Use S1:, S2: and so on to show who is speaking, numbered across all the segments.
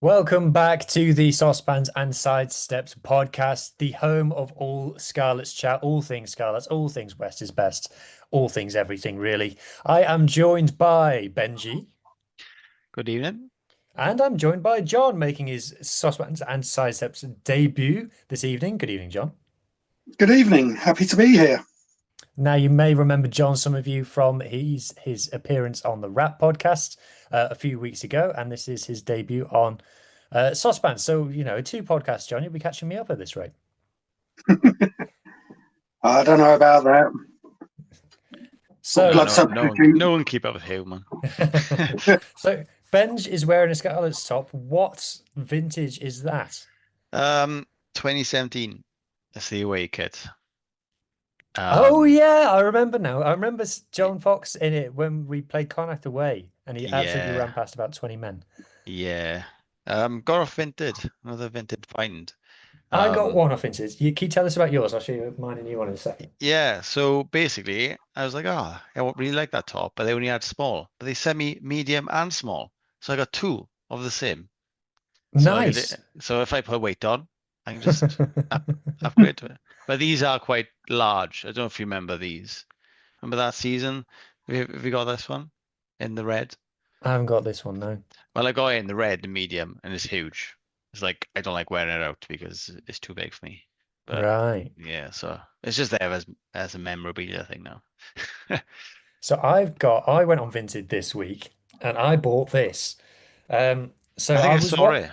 S1: Welcome back to the Sosbans and Sidesteps podcast, the home of all Scarlets chat, all things Scarlets, all things West is best, all things everything, really. I am joined by Benji,
S2: Good evening.
S1: and I'm joined by John, making his Sosbans and Sidesteps debut this evening. Good evening, John.
S3: Good evening. Happy to be here.
S1: Now, you may remember John, some of you, from his appearance on the Rap podcast a few weeks ago, and this is his debut on Sosbans. So, two podcasts, John. You'll be catching me up at this rate.
S3: I don't know about that.
S1: So,
S2: no one keep up with him, man.
S1: So, Benj is wearing a Scarlets top. What vintage is that?
S2: 2017. That's the away kit.
S1: Oh yeah, I remember now. I remember John Fox in it when we played Connacht away, and he absolutely ran past about 20 men.
S2: Yeah. Got off vintage. Another vintage find.
S1: I got one off vintage. You can you tell us about yours? I'll show you mine and you one in a second.
S2: Yeah. So basically, I was like, I really like that top, but they only had small. But they sent me medium and small, so I got two of the same.
S1: Nice.
S2: So if I put weight on, I can just upgrade to it. But these are quite large. I don't know if you remember these. Remember that season? Have you got this one in the red?
S1: I haven't got this one, no.
S2: Well, I got it in the red, the medium, and it's huge. It's like I don't like wearing it out because it's too big for me. But,
S1: right.
S2: Yeah, so it's just there as a memorabilia thing now.
S1: So I went on Vinted this week and I bought this. So
S2: I think I saw it.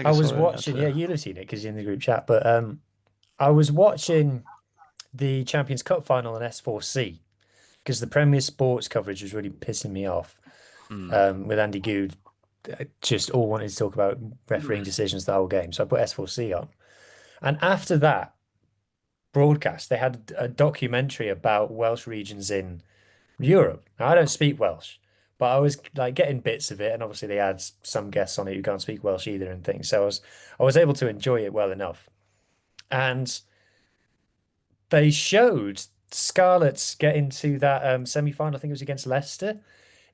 S1: I was watching, yeah, you'd have seen it because you're in the group chat, but I was watching the Champions Cup final on S4C because the Premier Sports coverage was really pissing me off. With Andy Good, just all wanted to talk about refereeing decisions the whole game. So I put S4C on. And after that broadcast, they had a documentary about Welsh regions in Europe. Now, I don't speak Welsh, but I was like getting bits of it, and obviously they had some guests on it who can't speak Welsh either and things. So I was able to enjoy it well enough. And they showed Scarlets get into that semi-final, I think it was against Leicester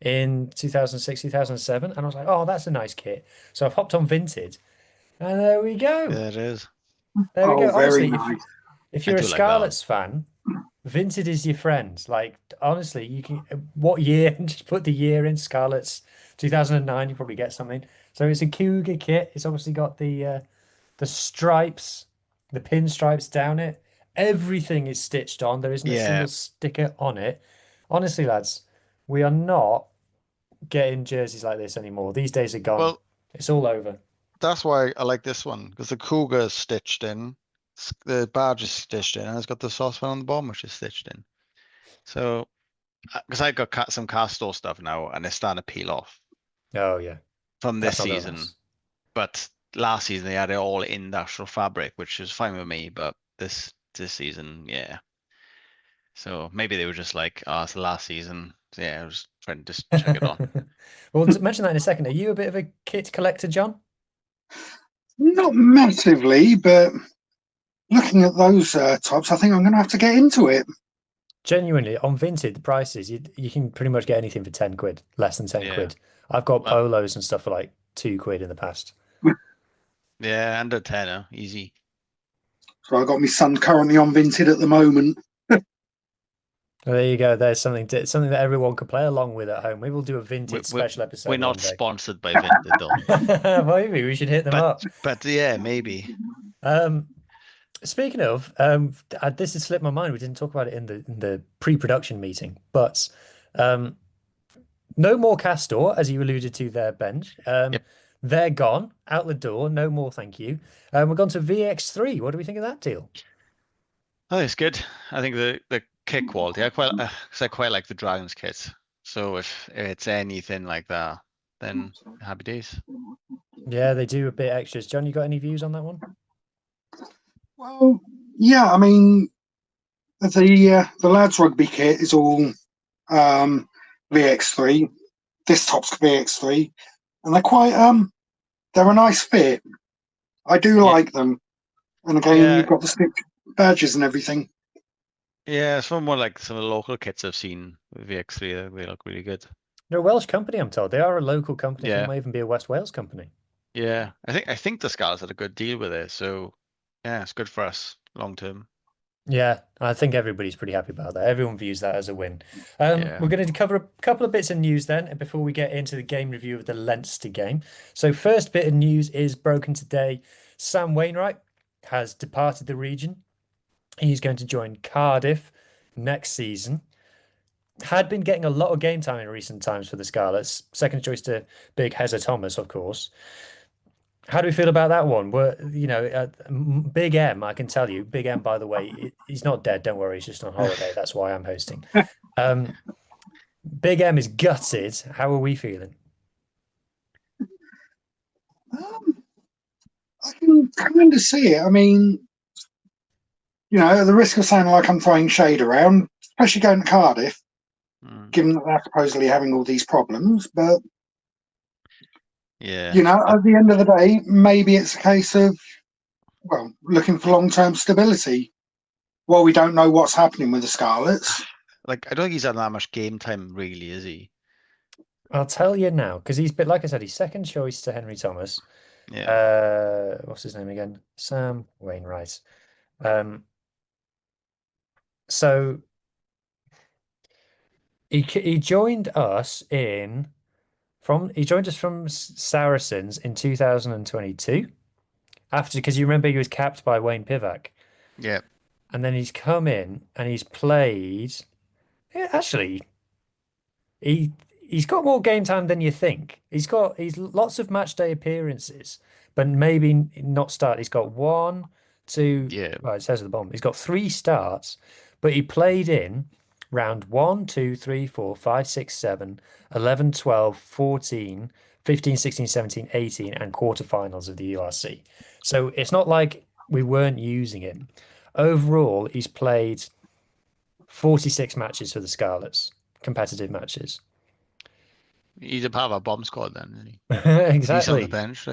S1: in 2006, 2007. And I was like, oh, that's a nice kit. So I've hopped on Vinted, and there we go.
S2: There it is.
S1: There we go.
S3: Very
S1: Honestly,
S3: nice.
S1: if you're a Scarlets fan, Vinted is your friend. Like, honestly, you can, what year? Just put the year in Scarlets 2009, you probably get something. So it's a Cougar kit. It's obviously got the stripes, the pinstripes down it. Everything is stitched on. There isn't a single sticker on it. Honestly, lads, we are not getting jerseys like this anymore. These days are gone.
S2: Well,
S1: it's all over.
S2: That's why I like this one because the Cougar is stitched in, the badge is stitched in, and it's got the saucepan on the bottom, which is stitched in. So, because I got some Castor stuff now, and it's starting to peel off.
S1: Oh yeah,
S2: from this season. But last season they had it all in industrial fabric, which is fine with me. But this season, yeah. So maybe they were just like, oh, it's the last season. So yeah, I was trying to just check it on.
S1: Well, to mention that in a second, are you a bit of a kit collector, John?
S3: Not massively, but looking at those tops, I think I'm going to have to get into it.
S1: Genuinely, on Vinted, the prices, you can pretty much get anything for 10 quid, less than 10 quid. I've got polos and stuff for like 2 quid in the past.
S2: Yeah, under 10, easy.
S3: So I got my son currently on Vinted at the moment.
S1: Well, there you go. There's something that everyone can play along with at home. We will do a Vinted special episode.
S2: We're not sponsored by Vinted,
S1: though. Maybe we should hit them up.
S2: But yeah, maybe.
S1: Speaking of, this has slipped my mind. We didn't talk about it in the pre-production meeting, but no more Castor, as you alluded to there, Benj. They're gone out the door. No more, thank you. We're gone to VX3. What do we think of that deal?
S2: Oh, it's good. I think the kit quality. I quite like the Dragons kit. So if it's anything like that, then happy days.
S1: Yeah, they do a bit extras. John, you got any views on that one?
S3: Well, yeah, I mean, the lads rugby kit is all VX3. This top's VX3, and they're quite they're a nice fit. I do like them, and again, you've got the stick badges and everything.
S2: Yeah, it's from more like some of the local kits I've seen with VX3. They look really good.
S1: They're a Welsh company, I'm told. They are a local company. They might even be a West Wales company.
S2: Yeah, I think the Scarlets had a good deal with it, so yeah, it's good for us long term.
S1: Yeah, I think everybody's pretty happy about that. Everyone views that as a win.
S2: Yeah.
S1: We're going to cover a couple of bits of news then before we get into the game review of the Leinster game. So, first bit of news is broken today. Sam Wainwright has departed the region. He's going to join Cardiff next season. Had been getting a lot of game time in recent times for the Scarlets. Second choice to Big Hezza Thomas, of course. How do we feel about that one? Big M, I can tell you, Big M, by the way, he's not dead. Don't worry, he's just on holiday. That's why I'm hosting. Um, Big M is gutted. How are we feeling?
S3: Um, I can kind of see it. I mean, at the risk of sounding like I'm throwing shade around, especially going to Cardiff,
S2: Mm.
S3: given that they're supposedly having all these problems. But,
S2: Yeah.
S3: at the end of the day, maybe it's a case of, well, looking for long-term stability. Well, we don't know what's happening with the Scarlets.
S2: Like, I don't think he's had that much game time, really, is he?
S1: I'll tell you now, because he's been, like I said, he's second choice to Henry Thomas.
S2: Yeah.
S1: What's his name again? Sam Wainwright. Um, so he joined us he joined us from Saracens in 2022 after because you remember he was capped by Wayne Pivac.
S2: Yeah.
S1: And then he's come in and he's played. Yeah, actually, he he's got more game time than you think. He's lots of match day appearances, but maybe not start. He's got one, two.
S2: Yeah.
S1: Well, it says at the bottom. He's got three starts, but he played in round 1, 2, 3, 4, 5, 6, 7, 11, 12, 14, 15, 16, 17, 18, and quarterfinals of the URC. So it's not like we weren't using him. Overall, he's played 46 matches for the Scarlets, competitive matches.
S2: He's a part of our bomb squad then, isn't he? He's on the
S1: Exactly.
S2: bench,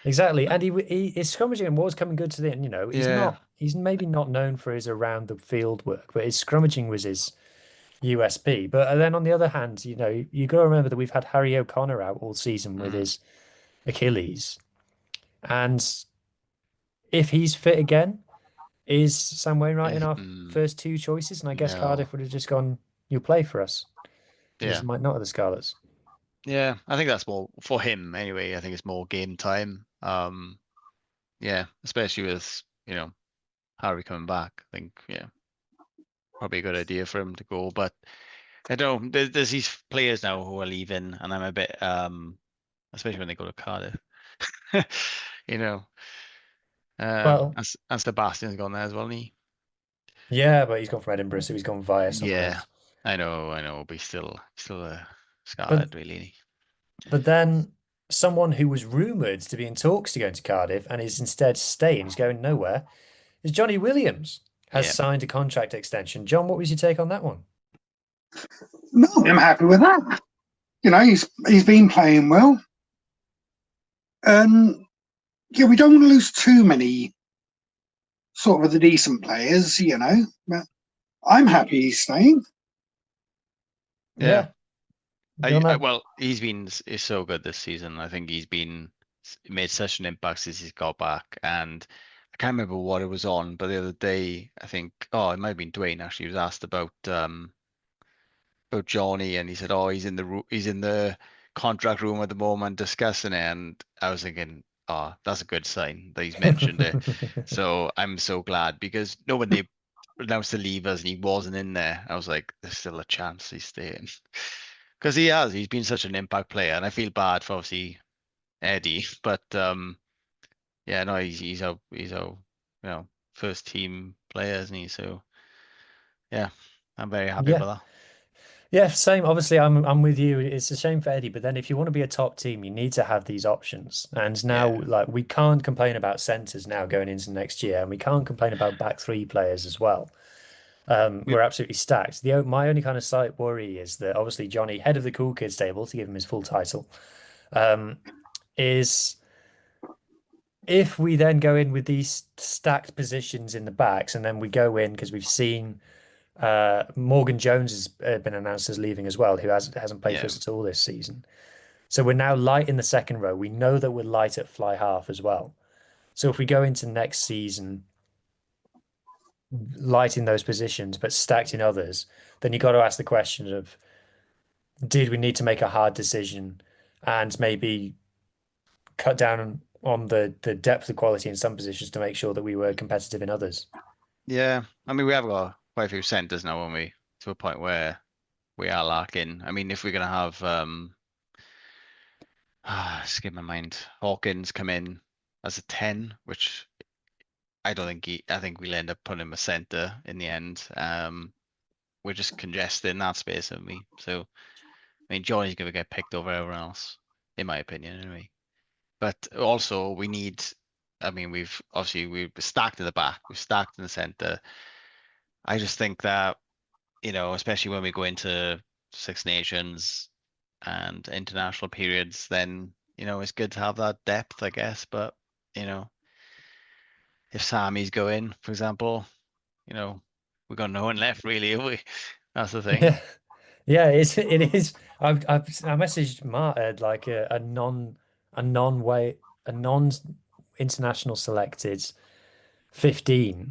S1: Exactly. And his scrummaging was coming good to the end,
S2: Yeah.
S1: he's maybe not known for his around the field work, but his scrummaging was his USP. But then on the other hand, you got to remember that we've had Harry O'Connor out all season with
S2: Mm.
S1: his Achilles. And if he's fit again, is Sam Wainwright in our first two choices? And I guess
S2: No.
S1: Cardiff would have just gone, you play for us. He
S2: Yeah.
S1: just might not have the Scarlets.
S2: Yeah. I think that's more for him anyway. I think it's more game time. Yeah, especially with, Harry coming back. I think, yeah, probably a good idea for him to go. But I don't know, there's these players now who are leaving, and I'm a bit especially when they go to Cardiff. You know,
S1: Well,
S2: and Sebastian's gone there as well, hasn't he?
S1: yeah, but he's gone from Edinburgh, so he's gone via someone
S2: Yeah,
S1: else.
S2: I know, but he's still a
S1: But
S2: Scarlet, really. Isn't he?
S1: but then someone who was rumoured to be in talks to go to Cardiff and is instead staying, he's going nowhere, is Johnny Williams, has
S2: Yeah,
S1: signed a contract extension. John, what was your take on that one?
S3: No, I'm happy with that. He's been playing well, and we don't want to lose too many sort of the decent players. But I'm happy he's staying.
S2: yeah.
S1: Yeah, John,
S2: Well, is so good this season. I think made such an impact since he's got back, and I can't remember what it was on, but the other day I think, oh, it might have been Dwayne actually was asked about Johnny, and he said, oh, he's in the contract room at the moment discussing it, and I was thinking, oh, that's a good sign that he's mentioned it. So I'm so glad because when they announced to leave us and he wasn't in there, I was like, there's still a chance he's staying. Because he's been such an impact player, and I feel bad for obviously Eddie, but yeah, no, he's our first team player, isn't he? So yeah, I'm very happy
S1: yeah,
S2: about
S1: yeah, same. Obviously, I'm with you. It's a shame for Eddie, but then if you want to be a top team, you need to have these options. And
S2: that.
S1: now,
S2: Yeah,
S1: like, we can't complain about centres now going into next year, and we can't complain about back three players as well.
S2: we,
S1: We're absolutely stacked. My only kind of slight worry is that obviously Johnny, head of the Cool Kids table, to give him his full title, um, is if we then go in with these stacked positions in the backs, and then we go in because we've seen Morgan Jones has been announced as leaving as well, who hasn't played for
S2: yeah,
S1: us at all this season. So we're now light in the second row. We know that we're light at fly half as well. So if we go into next season light in those positions but stacked in others, then you got to ask the question of did we need to make a hard decision and maybe cut down on the depth of quality in some positions to make sure that we were competitive in others?
S2: Yeah, I mean we have got quite a few centers now, aren't we? To a point where we are lacking. I mean, if we're gonna have skip my mind, Hawkins come in as a 10, which I don't think I think we'll end up putting him a center in the end. We're just congested in that space, aren't we? So I mean, Johnny's gonna get picked over everyone else, in my opinion, anyway. But also we need. I mean, we've stacked in the back, we've stacked in the center. I just think that, especially when we go into Six Nations and international periods, then, it's good to have that depth, I guess. But, if Sammy's going, for example, we've got no one left really, have we? That's the thing.
S1: Yeah, yeah, it is. I messaged Martin like a non way a non international selected 15,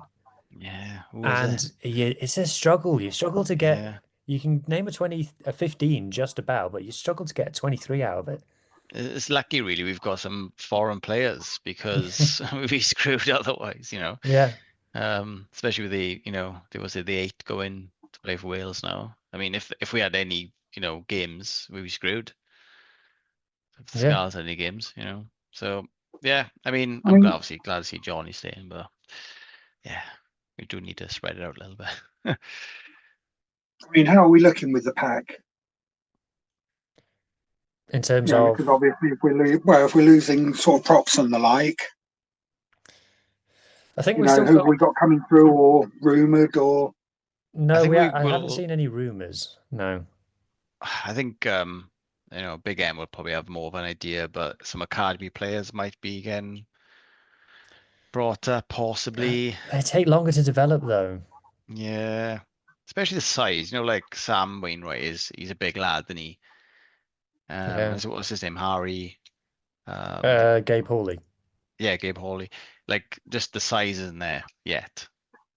S2: Yeah, who was it?
S1: and it's a struggle. You struggle to get.
S2: Yeah.
S1: You can name a 15 just about, but you struggle to get a 23 out of it.
S2: It's lucky really we've got some foreign players because we'd be screwed otherwise,
S1: Yeah,
S2: Especially with the 8 going to play for Wales now. I mean, if we had any, games, we'd be screwed. If the
S1: yeah.
S2: Scarlets had any games, So yeah, I mean,
S3: I
S2: I'm
S3: mean,
S2: obviously glad to see Johnny staying, but yeah, we do need to spread it out a little bit.
S3: how are we looking with the pack?
S1: In terms
S3: Because
S1: of,
S3: obviously, if we're losing sort of props and the like,
S1: I think we still
S3: who have
S1: got.
S3: we got coming through or rumoured or?
S2: I
S1: No,
S2: think we
S1: I haven't
S2: will.
S1: seen any rumors. No.
S2: I think Big M will probably have more of an idea, but some academy players might be again brought up, possibly.
S1: They take longer to develop though.
S2: Yeah, especially the size. Like Sam Wainwright he's a big lad, isn't he?
S1: Yeah.
S2: What's his name? Harry. Um,
S1: Gabe Hawley.
S2: yeah, Gabe Hawley. Like just the size isn't there yet.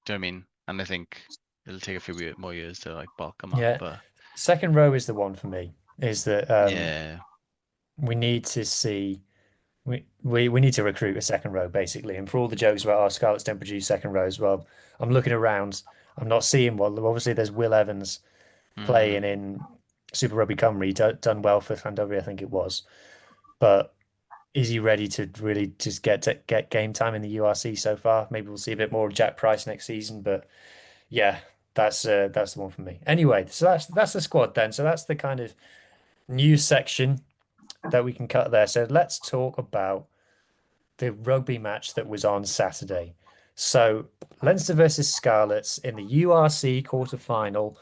S2: Do you know what I mean? And I think it'll take a few more years to like bulk him up.
S1: Yeah.
S2: But
S1: Second row is the one for me. Is that
S2: yeah,
S1: we need to see we need to recruit a second row basically. And for all the jokes about our Scarlets don't produce second rows, well, I'm looking around. I'm not seeing one. Obviously, there's Will Evans
S2: mm,
S1: playing in Super Rugby Cymru, done well for Llandovery, I think it was. But is he ready to really just get game time in the URC so far? Maybe we'll see a bit more of Jack Price next season, but yeah, that's the one for me. Anyway, so that's the squad then. So that's the kind of news section that we can cut there. So let's talk about the rugby match that was on Saturday. So Leinster versus Scarlets in the URC quarter final.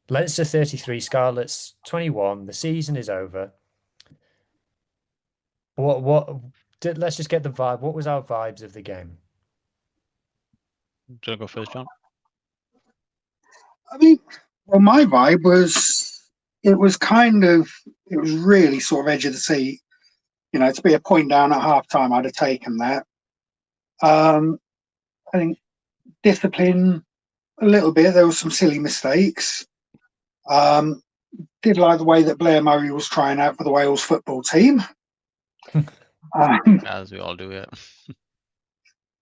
S1: Leinster 33, Scarlets 21. The season is over. Let's just get the vibe. What was our vibes of the game?
S2: do you wanna go first, John?
S3: I mean, well, my vibe was it was really sort of edge of the seat. To be a point down at half time, I'd have taken that. I think discipline a little bit. There were some silly mistakes. Did like the way that Blair Murray was trying out for the Wales football team.
S2: As we all do,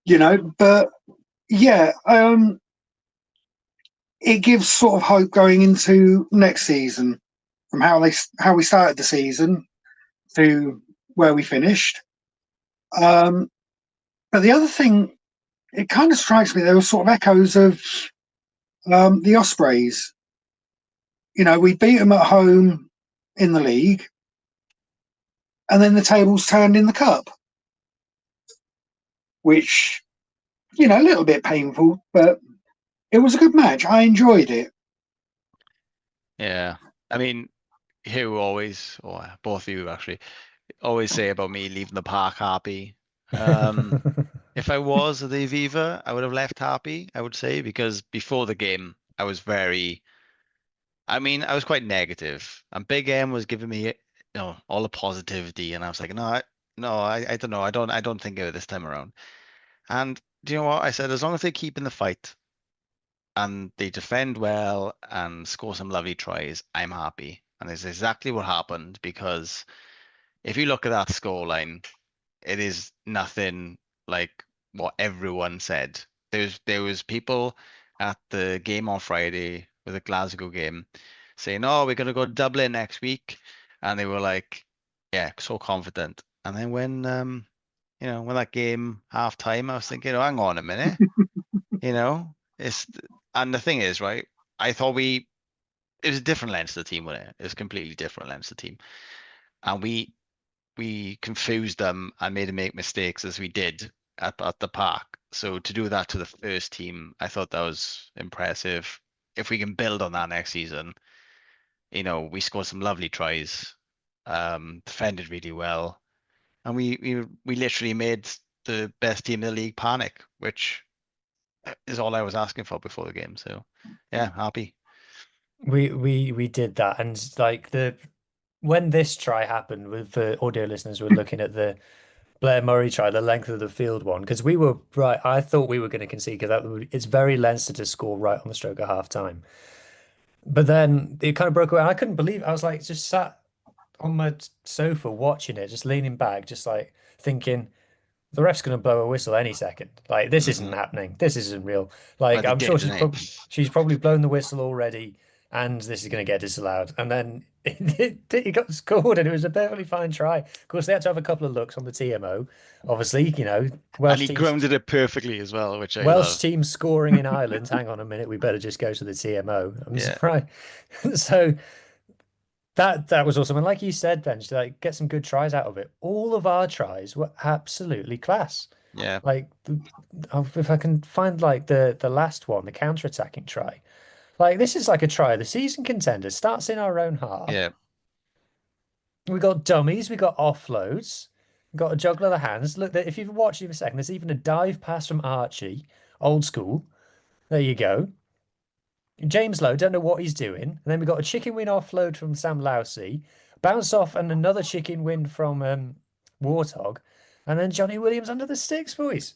S2: yeah.
S3: But yeah, it gives sort of hope going into next season from how we started the season to where we finished. But the other thing, it kind of strikes me there were sort of echoes of the Ospreys. We beat them at home in the league, and then the tables turned in the cup, which a little bit painful, but it was a good match. I enjoyed it.
S2: Yeah. I mean, you always, or both of you actually, always say about me leaving the park happy. If I was at the Aviva, I would have left happy, I would say, because before the game, I was quite negative. And Big M was giving me all the positivity, and I was like, I don't know, I don't think of it this time around. And do you know what? I said, as long as they keep in the fight and they defend well and score some lovely tries, I'm happy. And it's exactly what happened, because if you look at that scoreline, it is nothing like what everyone said. There was people at the game on Friday with the Glasgow game saying, "Oh, we're gonna go to Dublin next week," and they were like, "Yeah, so confident." And then when that game half time, I was thinking, "Oh, hang on a minute," it's and the thing is, right? I thought it was a different Leinster team, wasn't it? It was a completely different Leinster team, and we confused them and made them make mistakes as we did at the park. So to do that to the first team, I thought that was impressive. If we can build on that next season, we scored some lovely tries, defended really well, and we literally made the best team in the league panic, which is all I was asking for before the game. So yeah, happy.
S1: We did that, and like when this try happened, with the audio listeners were looking at the Blair Murray try, the length of the field one, because we were right. I thought we were going to concede because it's very Leinster to score right on the stroke of half time. But then it kind of broke away. I couldn't believe it. I was like just sat on my sofa watching it, just leaning back, just like thinking the ref's going to blow a whistle any second. Like this isn't
S2: Hmm.
S1: happening. This isn't real.
S2: Well,
S1: Like
S2: they
S1: I'm sure
S2: did, didn't they?
S1: she's probably blown the whistle already, and this is going to get disallowed. And then it got scored, and it was a perfectly fine try. Of course, they had to have a couple of looks on the TMO. Obviously,
S2: And
S1: Welsh
S2: he
S1: teams
S2: grounded it perfectly as well, which I
S1: Welsh
S2: love.
S1: teams scoring in Ireland. Hang on a minute, we better just go to the TMO. I'm
S2: Yeah,
S1: surprised. So that was awesome. And like you said, Ben, to like get some good tries out of it. All of our tries were absolutely class.
S2: yeah,
S1: Like if I can find like the last one, the counter-attacking try. Like this is like a try. The season contender starts in our own half.
S2: yeah.
S1: We got dummies, we got offloads, we got a juggle of the hands. Look, if you've watched it for a second, there's even a dive pass from Archie, old school. There you go. James Lowe, don't know what he's doing. And then we got a chicken win offload from Sam Lousy, bounce off and another chicken win from Warthog, and then Johnny Williams under the sticks, boys.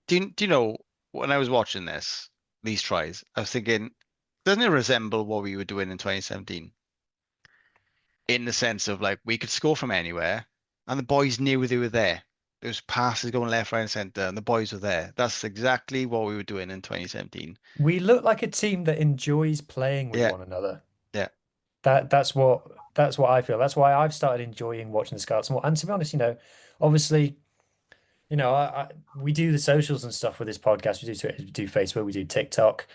S2: Do you know, when I was watching these tries, I was thinking, doesn't it resemble what we were doing in 2017? In the sense of like we could score from anywhere, and the boys knew they were there. There was passes going left, right, and centre, and the boys were there. That's exactly what we were doing in 2017.
S1: We look like a team that enjoys playing with
S2: Yeah,
S1: one another.
S2: yeah.
S1: That's what I feel. That's why I've started enjoying watching the Scarlets more. And to be honest, obviously, we do the socials and stuff with this podcast. We do Twitter, we do Facebook, we do TikTok.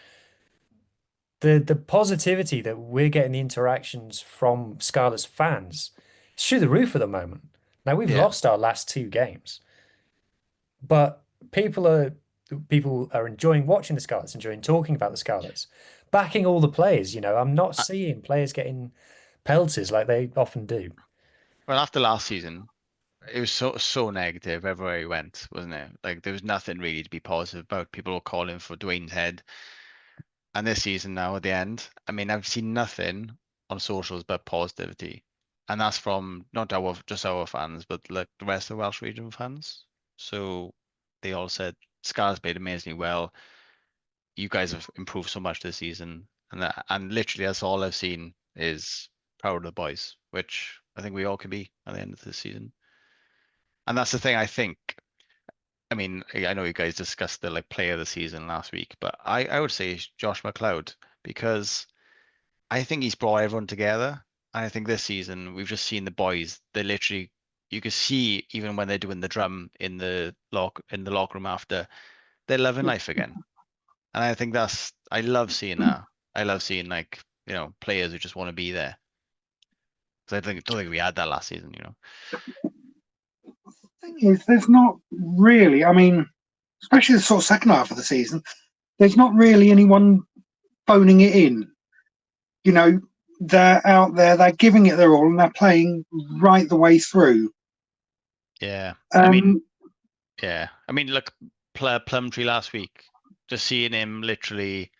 S1: The positivity that we're getting, the interactions from Scarlets fans, it's through the roof at the moment. Now we've
S2: Yeah.
S1: lost our last two games, but people are enjoying watching the Scarlets, enjoying talking about the Scarlets, backing all the players. I'm not
S2: Uh,
S1: seeing players getting pelters like they often do.
S2: Well, after last season, it was so negative everywhere he went, wasn't it? Like there was nothing really to be positive about. People were calling for Dwayne's head. And this season now at the end, I mean, I've seen nothing on socials but positivity. And that's from not just our fans, but like the rest of the Welsh region fans. So they all said Scar's played amazingly well. You guys have improved so much this season. And literally that's all I've seen is proud of the boys, which I think we all can be at the end of this season. And that's the thing I think. I mean, I know you guys discussed the like player of the season last week, but I would say Josh McLeod, because I think he's brought everyone together. And I think this season we've just seen the boys. They literally, you can see even when they're doing the drum in the locker room after, they're loving life again. And I think I love seeing that. I love seeing like players who just want to be there. Because don't think we had that last season.
S3: Thing is, there's not really. I mean, especially the sort of second half of the season, there's not really anyone phoning it in. They're out there, they're giving it their all, and they're playing right the way through.
S2: Yeah.
S3: Um,
S2: I mean, look, Plumtree last week, just seeing him literally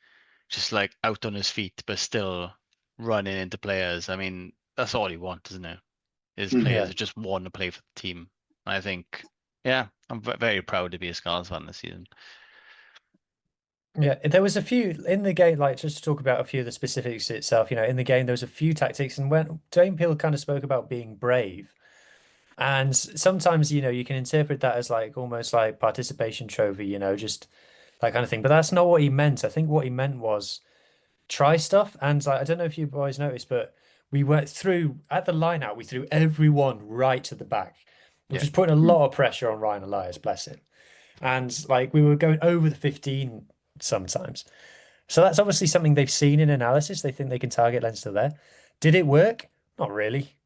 S2: just like out on his feet, but still running into players. I mean, that's all you want, isn't it? is
S3: Mm.
S2: players
S1: Yeah.
S2: that just want to play for the team. And I think, yeah, I'm very proud to be a Scarlets fan this season.
S1: Yeah, there was a few in the game, like just to talk about a few of the specifics itself, in the game there was a few tactics, and when Dame Peel kind of spoke about being brave, and sometimes, you can interpret that as like almost like participation trophy, just that kind of thing. But that's not what he meant. I think what he meant was try stuff. And like, I don't know if you boys noticed, but we went through at the line out, we threw everyone right to the back, which
S2: Yeah.
S1: was putting a lot of pressure on Ryan Elias, bless him. And like we were going over the 15 sometimes. So that's obviously something they've seen in analysis. They think they can target Leinster there. Did it work? Not really.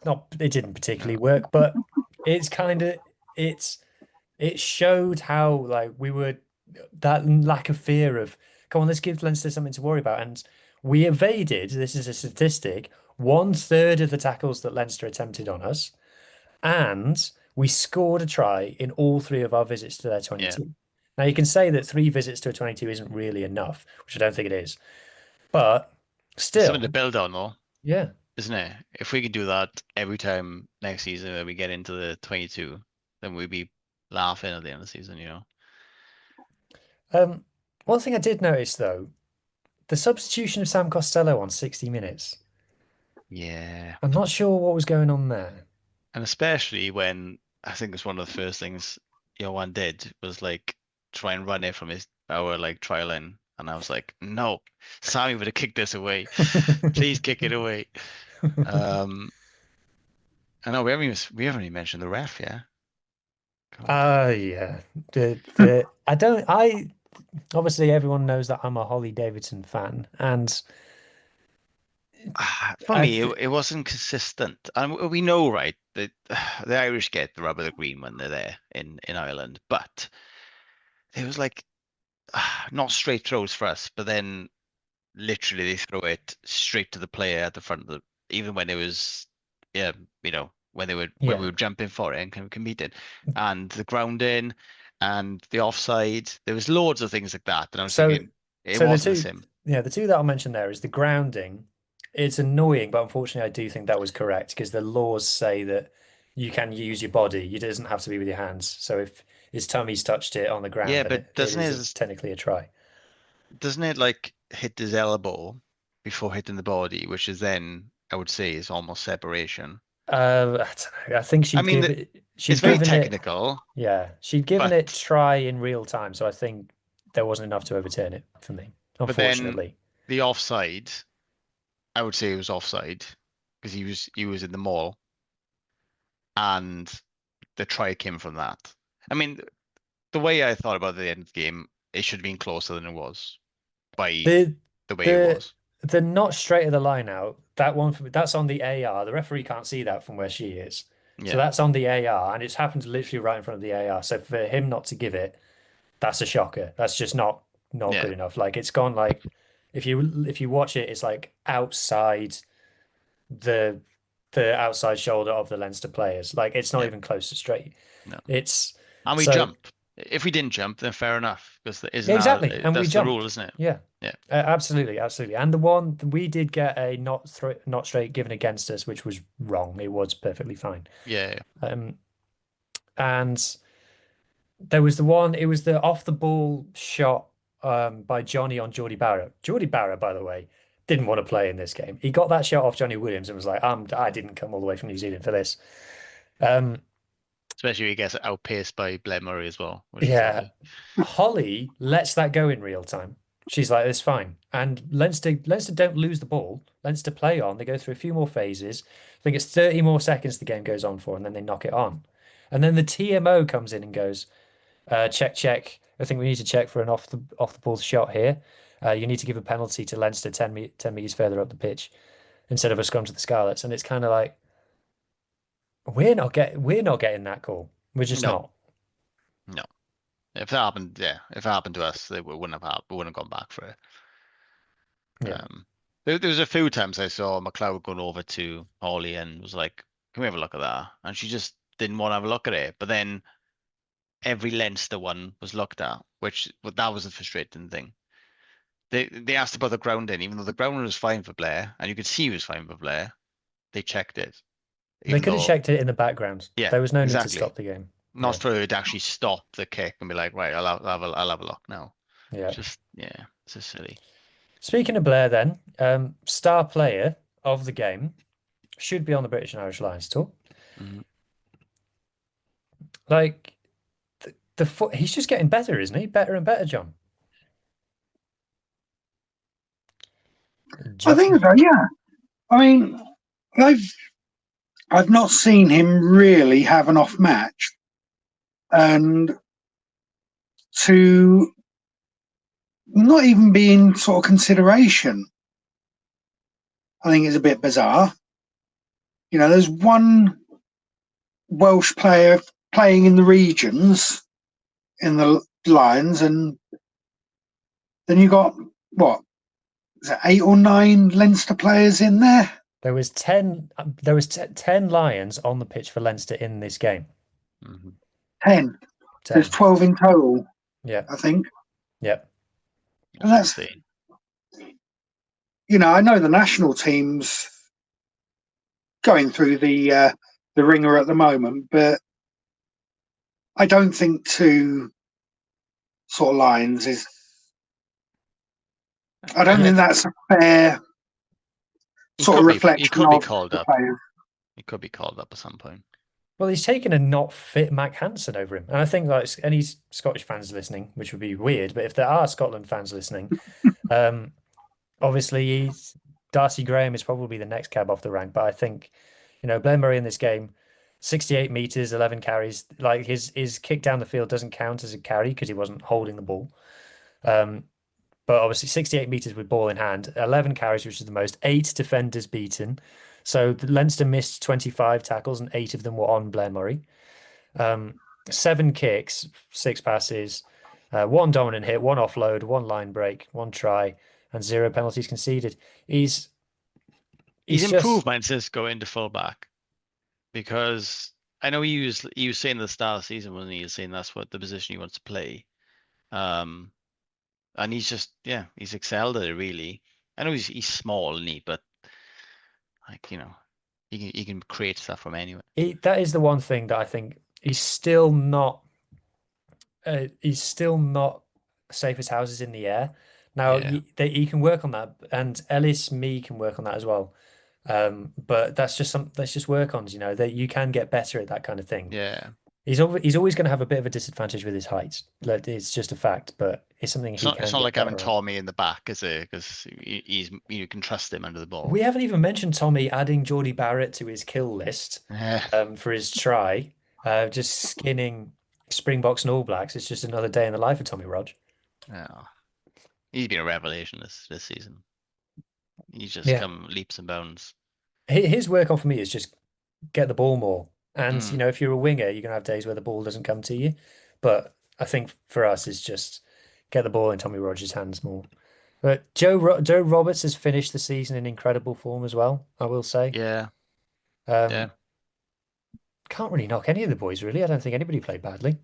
S1: Not it didn't particularly
S2: No.
S1: work, but it's kind of it's it showed how like we were that lack of fear of come on, let's give Leinster something to worry about. And we evaded, this is a statistic, 1/3 of the tackles that Leinster attempted on us, and we scored a try in all three of our visits to their
S2: Yeah.
S1: 22. Now you can say that 3 visits to a 22 isn't really enough, which I don't think it is. But
S2: It's something to
S1: still,
S2: build on, though,
S1: yeah.
S2: isn't it? If we can do that every time next season when we get into the 22, then we'd be laughing at the end of the season,
S1: Um, one thing I did notice though, the substitution of Sam Costello on 60 minutes.
S2: Yeah.
S1: I'm not sure what was going on there.
S2: And especially when I think it's one of the first things Johan did was like try and run it from our like trial in. And I was like, no, Sammy would have kicked this away. Please kick it away. Um, I know we haven't even mentioned the ref, yeah. God.
S1: Yeah. I obviously everyone knows that I'm a Holly Davidson fan, and
S2: For
S1: I
S2: me,
S1: th
S2: it wasn't consistent. And we know, right, that the Irish get the rub of the green when they're there in Ireland, but it was like not straight throws for us, but then literally they throw it straight to the player at the front of the, even when it was, yeah, when we
S1: yeah.
S2: were jumping for it and competing, and the grounding and the offside. There was loads of things like that, and I was
S1: So
S2: thinking it
S1: so the
S2: wasn't the
S1: two
S2: same.
S1: yeah, the two that I'll mention there is the grounding. It's annoying, but unfortunately I do think that was correct because the laws say that you can use your body. It doesn't have to be with your hands. So if his tummy's touched it on the ground,
S2: Yeah,
S1: then
S2: but
S1: it is technically a try.
S2: doesn't it like hit his elbow before hitting the body, which is then I would say is almost separation.
S1: I don't know. I think
S2: I mean, it's
S1: she'd
S2: very
S1: given it,
S2: technical,
S1: yeah, she'd given it
S2: but
S1: try in real time. So I think there wasn't enough to overturn it for me,
S2: then
S1: unfortunately.
S2: the offside, I would say it was offside because he was in the mall, and the try came from that. I mean, the way I thought about the end of the game, it should have been closer than it was by
S1: The
S2: the way it
S1: the
S2: was.
S1: the not straight of the line out, that one that's on the AR. The referee can't see that from where she is. So
S2: Yeah,
S1: that's on the AR, and it's happened literally right in front of the AR. So for him not to give it, that's a shocker. That's just not
S2: yeah,
S1: good enough. Like it's gone like if you watch it, it's like outside the the outside shoulder of the Leinster players. Like it's not
S2: yeah,
S1: even close to straight.
S2: no.
S1: It's
S2: And we
S1: so
S2: jump. If we didn't jump, then fair enough, because isn't
S1: yeah, exactly.
S2: that
S1: And we
S2: that's the rule,
S1: jumped.
S2: isn't it?
S1: Yeah.
S2: Yeah,
S1: Absolutely, absolutely. And the one we did get a not straight given against us, which was wrong. It was perfectly fine.
S2: yeah, yeah.
S1: Um, and there was the one, it was the off the ball shot by Johnny on Geordie Barrett. Geordie Barrett, by the way, didn't want to play in this game. He got that shot off Johnny Williams and was like, I didn't come all the way from New Zealand for this. Um,
S2: Especially when he gets outpaced by Blair Murray as well, which was
S1: yeah,
S2: lovely.
S1: Holly lets that go in real time. She's like, it's fine. And Leinster don't lose the ball. Leinster play on. They go through a few more phases. I think it's 30 more seconds the game goes on for, and then they knock it on. And then the TMO comes in and goes, check, check. I think we need to check for an off the ball shot here. You need to give a penalty to Leinster 10 meters further up the pitch instead of a scrum to the Scarlets. And it's kind of like we're not getting that call. We're just
S2: No,
S1: not.
S2: no. If that happened, yeah, if it happened to us, they wouldn't have gone back for it.
S1: Yeah.
S2: There was a few times I saw McLeod going over to Holly and was like, "Can we have a look at that?" And she just didn't want to have a look at it. But then every Leinster one was looked at, that was a frustrating thing. They asked about the grounding, even though the grounding was fine for Blair, and you could see he was fine for Blair. They checked it.
S1: They
S2: even
S1: could have
S2: though,
S1: checked it in the background.
S2: yeah,
S1: There was no need to
S2: exactly.
S1: stop the game.
S2: Not
S1: Yeah.
S2: for it to actually stop the kick and be like, right, I'll have a look now.
S1: Yeah.
S2: Just yeah, it's just silly.
S1: Speaking of Blair, then, star player of the game should be on the British and Irish Lions tour.
S2: Mhm.
S1: Like the foot, he's just getting better, isn't he? Better and better, John.
S3: I think so. Yeah. I mean, I've I've not seen him really have an off match, and to not even be in sort of consideration, I think is a bit bizarre. There's one Welsh player playing in the regions in the Lions, and then you got what is it, 8 or 9 Leinster players in there?
S1: There was 10 there was 10 Lions on the pitch for Leinster in this game.
S2: Mhm.
S3: 10. There's
S1: 10.
S3: 12 in total,
S1: Yeah.
S3: I think.
S1: Yep.
S3: And
S2: That's
S3: that's,
S2: insane.
S3: I know the national team's going through the ringer at the moment, but I don't think 2 sort of Lions is. I don't think that's a fair sort of
S2: He
S3: reflection
S2: could be
S3: of
S2: called
S3: the
S2: up.
S3: players.
S2: He could be called up at some point.
S1: Well, he's taken a not fit Mac Hansen over him. And I think like any Scottish fans listening, which would be weird, but if there are Scotland fans listening, um, obviously Darcy Graham is probably the next cab off the rank. But I think, Blair Murray in this game, 68 meters, 11 carries, like his kick down the field doesn't count as a carry because he wasn't holding the ball. Um, but obviously 68 meters with ball in hand, 11 carries, which is the most, 8 defenders beaten. So the Leinster missed 25 tackles and 8 of them were on Blair Murray. 7 kicks, 6 passes, 1 dominant hit, 1 offload, 1 line break, 1 try, and 0 penalties conceded. He's
S2: He's
S1: he's just
S2: improved mine since going to fullback because I know he was saying at the start of the season when he was saying that's what the position he wants to play. And he's just he's excelled at it really. I know he's small, and but like he can create stuff from anywhere.
S1: that is the one thing that I think he's still not safe as houses in the air. Now
S2: Yeah,
S1: he can work on that, and Ellis Me can work on that as well. But that's just work ons, that you can get better at that kind of thing.
S2: yeah.
S1: He's always going to have a bit of a disadvantage with his height. Like, it's just a fact, but it's something
S2: It's
S1: he
S2: not. It's
S1: can
S2: not
S1: get
S2: like having
S1: better at.
S2: Tommy in the back, is it? Because he's you can trust him under the ball.
S1: We haven't even mentioned Tommy adding Geordie Barrett to his kill list
S2: Yeah.
S1: for his try, just skinning Springboks and All Blacks. It's just another day in the life of Tommy Rog.
S2: Oh, he's been a revelation this season. He's just
S1: Yeah,
S2: come leaps and bounds.
S1: his work on for me is just get the ball more. And
S2: Mm,
S1: if you're a winger, you're gonna have days where the ball doesn't come to you. But I think for us, it's just get the ball in Tommy Rogers' hands more. But Joe Roberts has finished the season in incredible form as well, I will say.
S2: yeah, yeah.
S1: Um, can't really knock any of the boys, really. I don't think anybody played badly.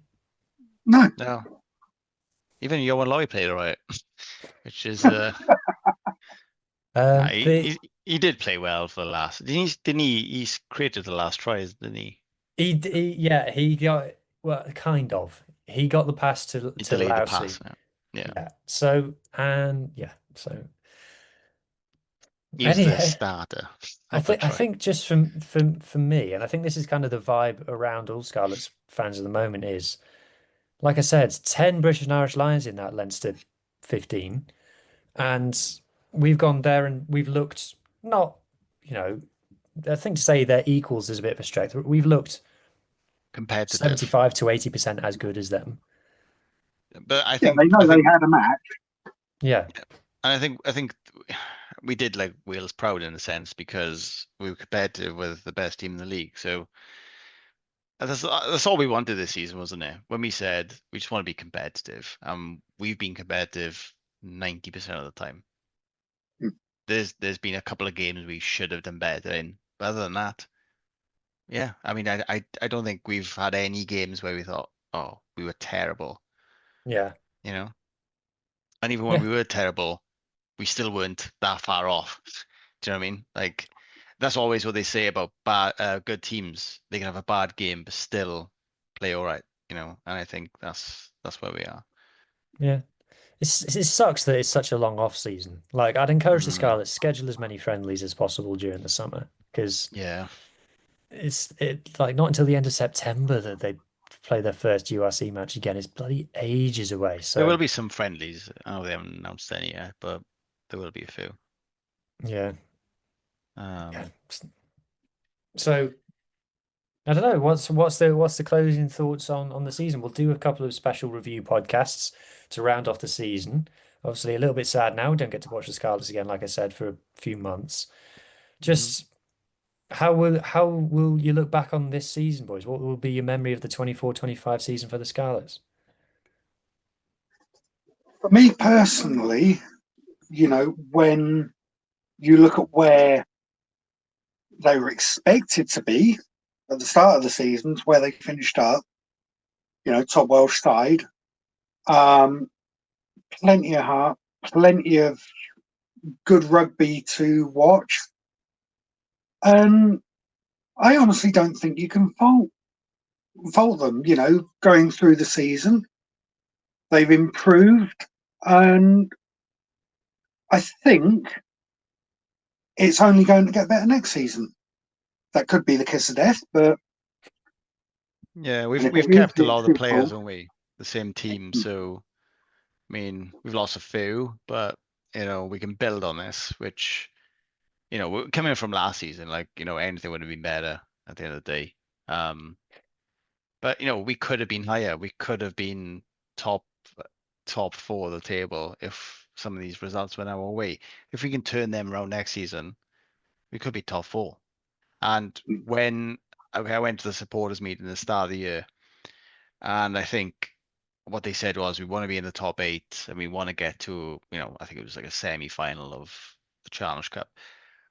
S3: No,
S2: No, even Johan Loy played all right, which is nah,
S1: Um,
S2: he,
S1: the
S2: he did play well for the last. Didn't he? He's created the last tries, didn't he?
S1: yeah, he got, well, kind of. He got the pass
S2: He
S1: to
S2: delayed the
S1: Lousy.
S2: pass. Yeah.
S1: Yeah. So, and yeah, so
S2: He was the
S1: anyway,
S2: starter
S1: I
S2: of the
S1: think I
S2: try.
S1: think just for me, and I think this is kind of the vibe around all Scarlets fans at the moment is, like I said, 10 British and Irish Lions in that Leinster 15, and we've gone there and we've looked not, you know, I think to say they're equals is a bit of a stretch. We've looked
S2: Competitive.
S1: 75 to 80% as good as them.
S2: But
S3: yeah, they know
S2: I
S3: they
S2: think
S3: had a match.
S1: Yeah.
S2: and I think we did like Wales proud in a sense because we were competitive with the best team in the league. So that's all we wanted this season, wasn't it? When we said we just want to be competitive, we've been competitive 90% of the time.
S3: Hmm.
S2: There's been a couple of games we should have done better in, but other than that, yeah. I mean, I don't think we've had any games where we thought, oh, we were terrible,
S1: Yeah.
S2: you know. And even when
S1: Yeah.
S2: we were terrible, we still weren't that far off. Do you know what I mean? Like that's always what they say about bad, good teams. They can have a bad game but still play all right, and I think that's where we are.
S1: Yeah. It sucks that it's such a long off season. Like, I'd encourage the
S2: Mm,
S1: Scarlets schedule as many friendlies as possible during the summer because
S2: yeah,
S1: it's like not until the end of September that they play their first URC match again. It's bloody ages away.
S2: there will
S1: So
S2: be some friendlies. I know they haven't announced any yet, but there will be a few.
S1: yeah, yeah.
S2: Um,
S1: So I don't know. What's the closing thoughts on the season? We'll do a couple of special review podcasts to round off the season. Obviously, a little bit sad now. We don't get to watch the Scarlets again, like I said, for a few months.
S2: mhm.
S1: Just how will you look back on this season, boys? What will be your memory of the 24-25 season for the Scarlets?
S3: For me personally, when you look at where they were expected to be at the start of the season, to where they finished up, top Welsh side, um, plenty of heart, plenty of good rugby to watch, and I honestly don't think you can fault them. Going through the season, they've improved, and I think it's only going to get better next season. That could be the kiss of death, but
S2: Yeah,
S3: and
S2: we've
S3: if it
S2: we've
S3: is
S2: kept a
S3: the
S2: lot of the
S3: Super
S2: players,
S3: Bowl,
S2: haven't we? The same team, so I mean, we've lost a few, but we can build on this, which we're coming from last season, like, anything would have been better at the end of the day. But we could have been higher. We could have been top top four of the table if some of these results went our way. If we can turn them around next season, we could be top four. And when I went to the supporters meeting at the start of the year, and I think what they said was we want to be in the top eight and we want to get to, I think it was like a semi-final of the Challenge Cup.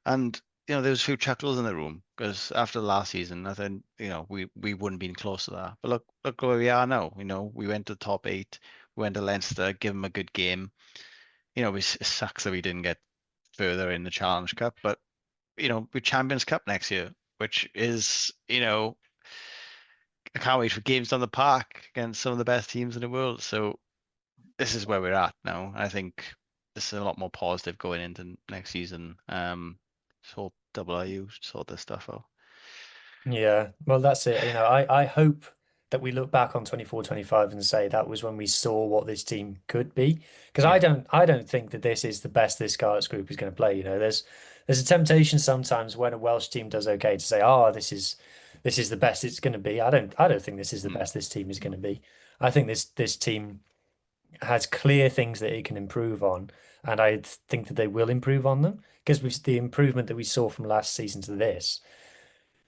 S2: And there was a few chuckles in the room because after the last season, I think we wouldn't been close to that. But look where we are now. We went to the top eight, we went to Leinster, give them a good game. It sucks that we didn't get further in the Challenge Cup, but we Champions Cup next year, which is I can't wait for games on the park against some of the best teams in the world. So this is where we're at now. I think this is a lot more positive going into next season. Sort WRU, sort this stuff out.
S1: Yeah, well, that's it. I hope that we look back on 24-25 and say that was when we saw what this team could be. Because I
S2: Yeah.
S1: don't think that this is the best this Scarlets group is going to play. There's a temptation sometimes when a Welsh team does okay to say, "Oh, this is the best it's going to be." I don't think this is the
S2: Mm.
S1: best this team is going to be. I think this team has clear things that it can improve on, and I think that they will improve on them because the improvement that we saw from last season to this.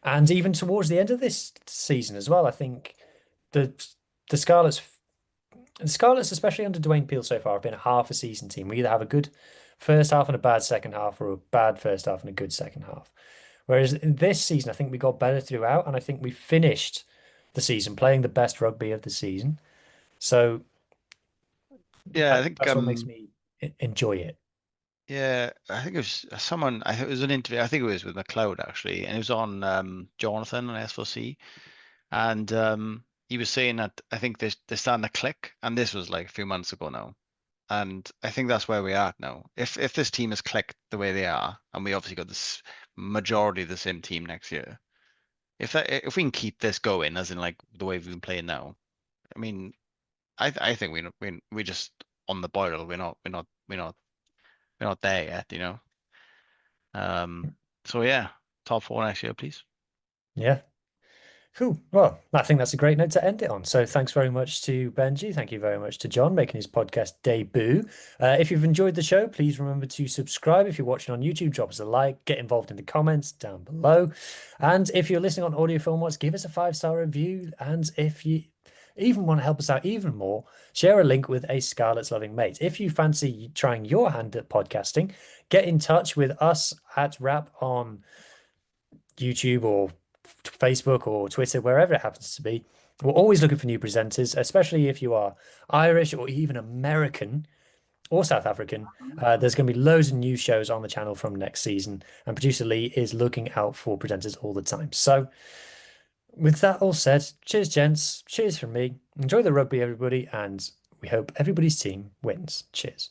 S1: And even towards the end of this season as well, I think the the Scarlets, especially under Dwayne Peel so far, have been a half a season team. We either have a good first half and a bad second half, or a bad first half and a good second half. Whereas in this season, I think we got better throughout, and I think we finished the season playing the best rugby of the season. So
S2: Yeah, I think
S1: that's what makes me enjoy it.
S2: yeah, I think it was someone. I think it was an interview. I think it was with McLeod actually, and it was on Jonathan on S4C, and he was saying that I think they're starting to click, and this was like a few months ago now. And I think that's where we are now. If this team has clicked the way they are, and we obviously got this majority of the same team next year, if we can keep this going, as in like the way we've been playing now, I mean, I think we just on the boil. We're not there yet. So yeah, top four next year, please.
S1: Yeah. Cool. Well, I think that's a great note to end it on. So thanks very much to Benji. Thank you very much to John making his podcast debut. If you've enjoyed the show, please remember to subscribe. If you're watching on YouTube, drop us a like, get involved in the comments down below. And if you're listening on audio film watch, give us a 5-star review. And if you even want to help us out even more, share a link with a Scarlet's loving mate. If you fancy trying your hand at podcasting, get in touch with us at Rap on YouTube or Facebook or Twitter, wherever it happens to be. We're always looking for new presenters, especially if you are Irish or even American. or South African. There's going to be loads of new shows on the channel from next season, and producer Lee is looking out for presenters all the time. So, with that all said, cheers, gents. Cheers from me. Enjoy the rugby, everybody, and we hope everybody's team wins. Cheers.